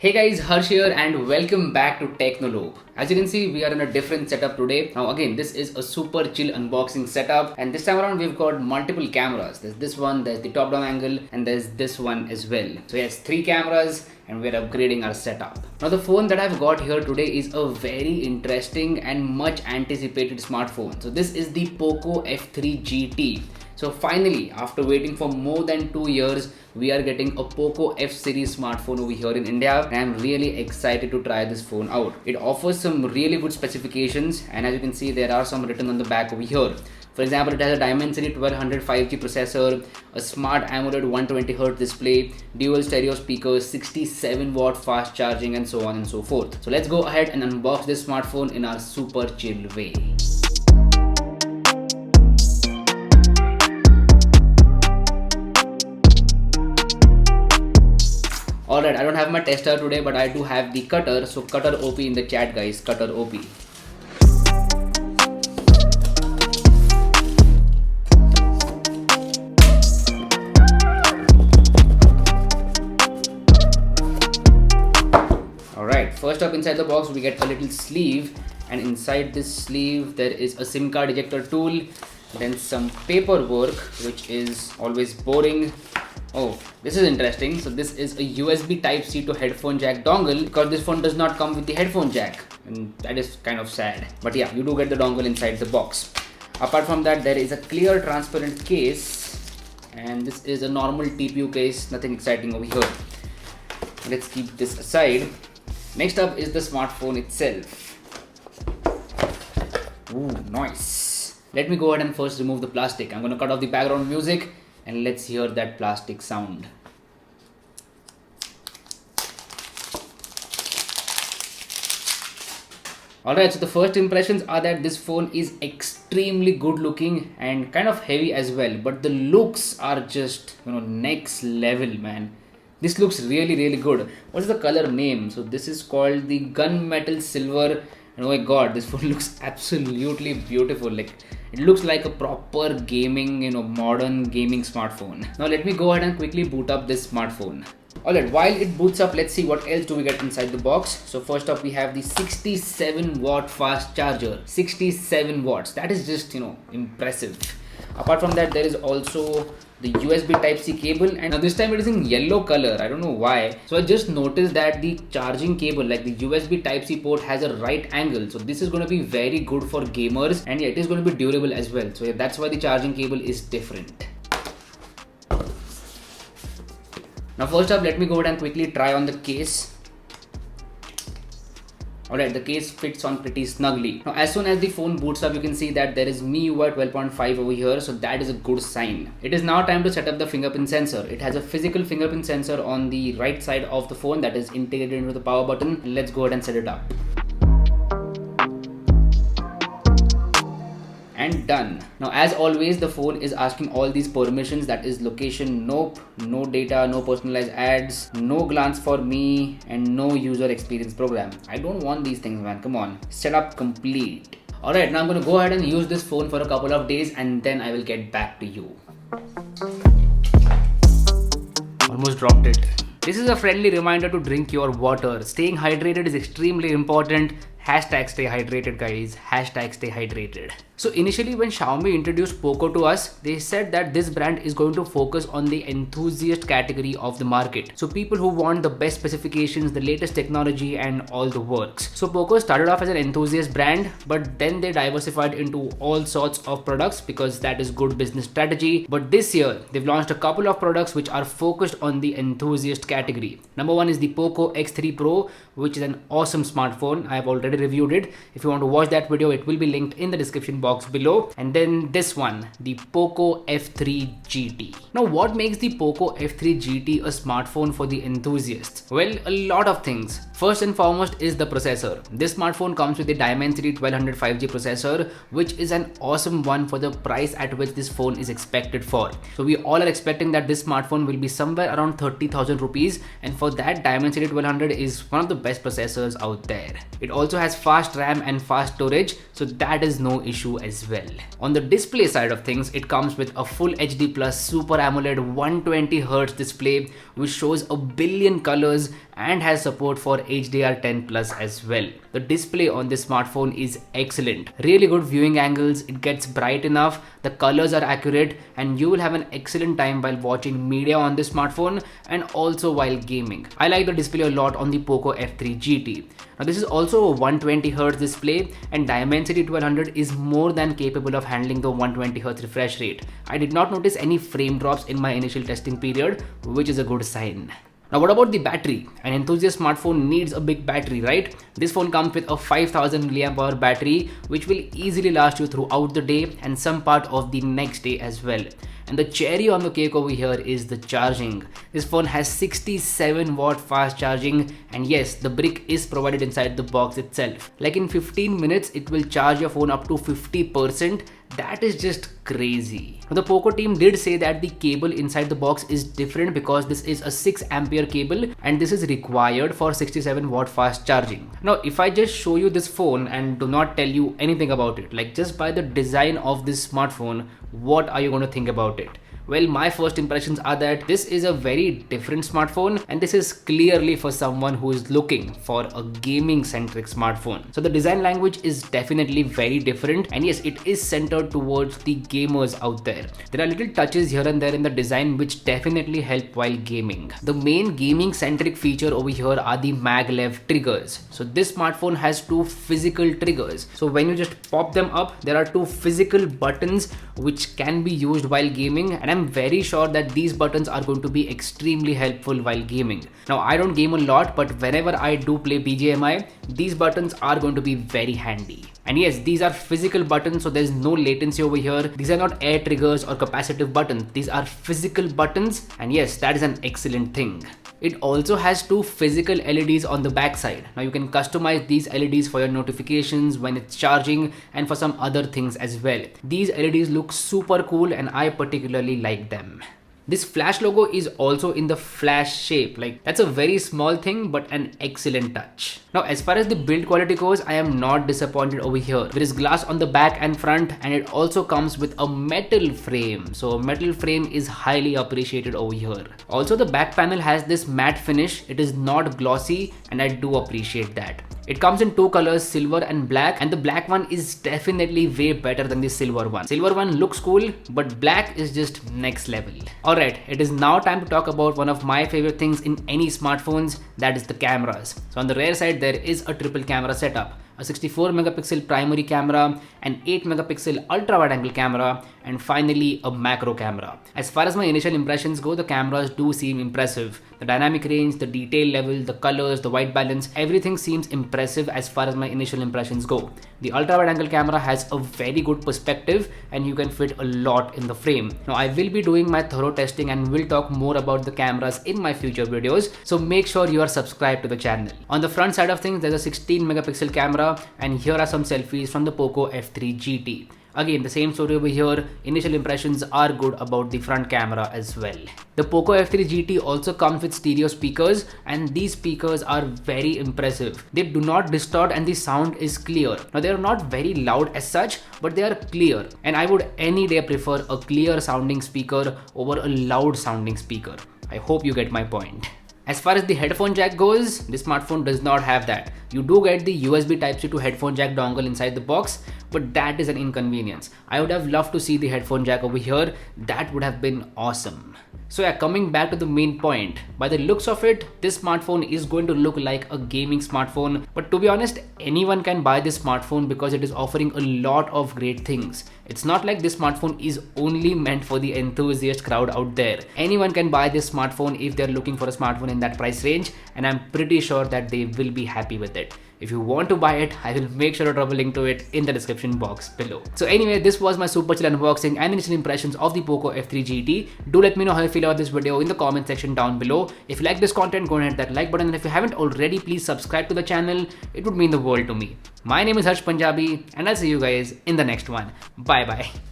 Hey guys, Harsh here and welcome back to Technolobe. As you can see, we are in a different setup today. Now again, this is a super chill unboxing setup, and this time around we've got multiple cameras. There's this one, there's the top down angle, and there's this one as well. So yes, 3 cameras and we're upgrading our setup. Now the phone that I've got here today is a very interesting and much anticipated smartphone. So this is the Poco F3 GT. So finally, after waiting for more than 2 years, we are getting a Poco F series smartphone over here in India, and I'm really excited to try this phone out. It offers some really good specifications, and as you can see, there are some written on the back over here. For example, it has a Dimensity 1200 5G processor, a smart AMOLED 120Hz display, dual stereo speakers, 67 watt fast charging, and so on and so forth. So let's go ahead and unbox this smartphone in our super chill way. Alright, I don't have my tester today, but I do have the cutter. So cutter OP in the chat, guys. Cutter OP. Alright, first up inside the box we get a little sleeve, and inside this sleeve there is a SIM card ejector tool, then some paperwork which is always boring. Oh, this is interesting. So this is a USB Type-C to headphone jack dongle, because this phone does not come with the headphone jack, and that is kind of sad. But yeah, you do get the dongle inside the box. Apart from that, there is a clear transparent case, and this is a normal TPU case, nothing exciting over here. Let's keep this aside. Next up is the smartphone itself. Ooh, nice. Let me go ahead and first remove the plastic. I'm going to cut off the background music, and let's hear that plastic sound. Alright, so the first impressions are that this phone is extremely good looking and kind of heavy as well, but the looks are just, next level, man. This looks really good. What's the color name? So this is called the gunmetal silver. And oh my god, this phone looks absolutely beautiful. Like, it looks like a proper gaming, modern gaming smartphone. Now let me go ahead and quickly boot up this smartphone. Alright, while it boots up, let's see what else do we get inside the box. So first up we have the 67 watt fast charger. 67 watts. That is just, impressive. Apart from that, there is also the USB Type-C cable, and now this time it is in yellow color. I don't know why. So I just noticed that the charging cable, like the USB Type-C port, has a right angle. So this is going to be very good for gamers, and yeah, it is going to be durable as well. So yeah, that's why the charging cable is different. Now first up, let me go ahead and quickly try on the case. Alright, the case fits on pretty snugly. Now as soon as the phone boots up, you can see that there is MIUI 12.5 over here, so that is a good sign. It is now time to set up the fingerprint sensor. It has a physical fingerprint sensor on the right side of the phone that is integrated into the power button. Let's go ahead and set it up. And done. Now as always, the phone is asking all these permissions, that is location nope, no data, no personalized ads, no glance for me, and no user experience program. I don't want these things, man. Come on. Setup complete. Alright, now I'm going to go ahead and use this phone for a couple of days, and then I will get back to you. Almost dropped it. This is a friendly reminder to drink your water. Staying hydrated is extremely important. Hashtag stay hydrated, guys. Hashtag stay hydrated. So initially when Xiaomi introduced Poco to us, they said that this brand is going to focus on the enthusiast category of the market. So people who want the best specifications, the latest technology, and all the works. So Poco started off as an enthusiast brand, but then they diversified into all sorts of products because that is good business strategy. But this year, they've launched a couple of products which are focused on the enthusiast category. Number one is the Poco X3 Pro, which is an awesome smartphone. I have already reviewed it. If you want to watch that video, it will be linked in the description box below. And then this one, the Poco F3 GT. Now what makes the Poco F3 GT a smartphone for the enthusiasts? Well, a lot of things. First and foremost is the processor. This smartphone comes with the Dimensity 1200 5G processor, which is an awesome one for the price at which this phone is expected for. So we all are expecting that this smartphone will be somewhere around 30,000 rupees, and for that Dimensity 1200 is one of the best processors out there. It also has fast RAM and fast storage, so that is no issue as well. On the display side of things, it comes with a full HD plus Super AMOLED 120Hz display which shows a billion colors and has support for HDR10 Plus as well. The display on this smartphone is excellent. Really good viewing angles, it gets bright enough, the colors are accurate, and you will have an excellent time while watching media on this smartphone and also while gaming. I like the display a lot on the Poco F3 GT. Now this is also a 120Hz display, and Dimensity 1200 is more than capable of handling the 120Hz refresh rate. I did not notice any frame drops in my initial testing period, which is a good sign. Now what about the battery? An enthusiast smartphone needs a big battery, right? This phone comes with a 5000 mAh battery which will easily last you throughout the day and some part of the next day as well. And the cherry on the cake over here is the charging. This phone has 67 watt fast charging, and yes, the brick is provided inside the box itself. Like in 15 minutes, it will charge your phone up to 50%. That is just crazy. Now, the Poco team did say that the cable inside the box is different because this is a 6 ampere cable and this is required for 67 watt fast charging. Now, if I just show you this phone and do not tell you anything about it, like just by the design of this smartphone, what are you going to think about it? Well, my first impressions are that this is a very different smartphone, and this is clearly for someone who is looking for a gaming centric smartphone. So the design language is definitely very different, and yes, it is centered towards the gamers out there. There are little touches here and there in the design which definitely help while gaming. The main gaming centric feature over here are the maglev triggers. So this smartphone has two physical triggers. So when you just pop them up, there are two physical buttons which can be used while gaming, and I'm very sure that these buttons are going to be extremely helpful while gaming. Now, I don't game a lot, but whenever I do play BGMI, these buttons are going to be very handy. And yes, these are physical buttons, so there's no latency over here. These are not air triggers or capacitive buttons. These are physical buttons, and yes, that is an excellent thing. It also has two physical LEDs on the back side. Now you can customize these LEDs for your notifications when it's charging and for some other things as well. These LEDs look super cool and I particularly like them. This flash logo is also in the flash shape. Like, that's a very small thing but an excellent touch. Now as far as the build quality goes, I am not disappointed over here. There is glass on the back and front, and it also comes with a metal frame. So metal frame is highly appreciated over here. Also, the back panel has this matte finish. It is not glossy, and I do appreciate that. It comes in two colors, silver and black, and the black one is definitely way better than the silver one. Silver one looks cool, but black is just next level. Alright, it is now time to talk about one of my favorite things in any smartphones, that is the cameras. So on the rear side, there is a triple camera setup. A 64 megapixel primary camera, an 8 megapixel ultra wide angle camera, and finally a macro camera. As far as my initial impressions go, the cameras do seem impressive. The dynamic range, the detail level, the colors, the white balance, everything seems impressive as far as my initial impressions go. The ultra wide angle camera has a very good perspective and you can fit a lot in the frame. Now I will be doing my thorough testing and will talk more about the cameras in my future videos, so make sure you are subscribed to the channel. On the front side of things, there's a 16 megapixel camera, and here are some selfies from the Poco F3 GT. Again, the same story over here. Initial impressions are good about the front camera as well. The Poco F3 GT also comes with stereo speakers, and these speakers are very impressive. They do not distort and the sound is clear. Now they are not very loud as such, but they are clear, and I would any day prefer a clear sounding speaker over a loud sounding speaker. I hope you get my point. As far as the headphone jack goes, this smartphone does not have that. You do get the USB Type-C to headphone jack dongle inside the box, but that is an inconvenience. I would have loved to see the headphone jack over here. That would have been awesome. So yeah, coming back to the main point, by the looks of it, this smartphone is going to look like a gaming smartphone, but to be honest, anyone can buy this smartphone because it is offering a lot of great things. It's not like this smartphone is only meant for the enthusiast crowd out there. Anyone can buy this smartphone if they're looking for a smartphone in that price range, and I'm pretty sure that they will be happy with it. If you want to buy it, I will make sure to drop a link to it in the description box below. So anyway, this was my super chill unboxing and initial impressions of the Poco F3 GT. Do let me know how you feel about this video in the comment section down below. If you like this content, go and hit that like button, and if you haven't already, please subscribe to the channel. It would mean the world to me. My name is Harsh Punjabi, and I'll see you guys in the next one. Bye bye.